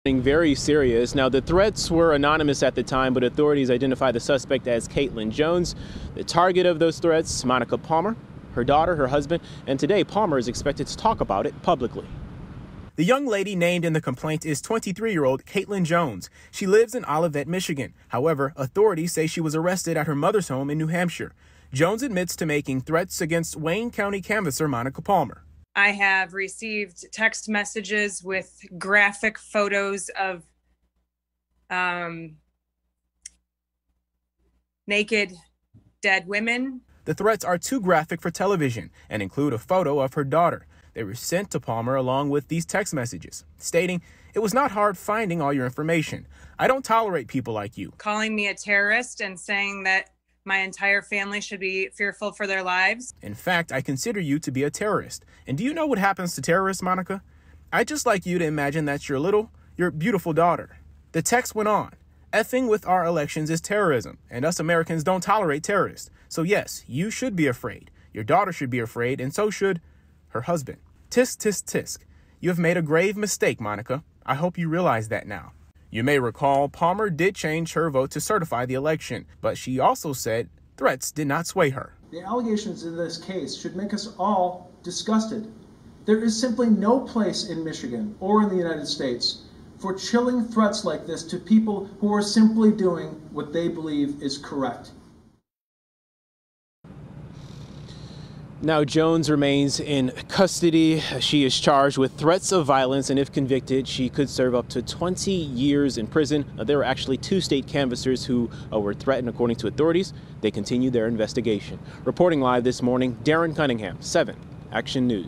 Very serious. Now, the threats were anonymous at the time, but authorities identify the suspect as Caitlin Jones. The target of those threats, Monica Palmer, her daughter, her husband, and today Palmer is expected to talk about it publicly. The young lady named in the complaint is 23-year-old Caitlin Jones. She lives in Olivet, Michigan. However, authorities say she was arrested at her mother's home in New Hampshire. Jones admits to making threats against Wayne County canvasser Monica Palmer. I have received text messages with graphic photos of naked dead women. The threats are too graphic for television and include a photo of her daughter. They were sent to Palmer along with these text messages, stating, "It was not hard finding all your information. I don't tolerate people like you." Calling me a terrorist and saying that my entire family should be fearful for their lives. "In fact, I consider you to be a terrorist. And do you know what happens to terrorists, Monica? I'd just like you to imagine that's your beautiful daughter." The text went on. "Effing with our elections is terrorism, and us Americans don't tolerate terrorists. So yes, you should be afraid. Your daughter should be afraid, and so should her husband. Tisk, tisk, tisk. You have made a grave mistake, Monica. I hope you realize that now." You may recall Palmer did change her vote to certify the election, but she also said threats did not sway her. "The allegations in this case should make us all disgusted. There is simply no place in Michigan or in the United States for chilling threats like this to people who are simply doing what they believe is correct." Now, Jones remains in custody. She is charged with threats of violence, and if convicted, she could serve up to 20 years in prison. There were actually 2 state canvassers who were threatened, according to authorities. They continue their investigation. Reporting live this morning, Darren Cunningham, 7 Action News.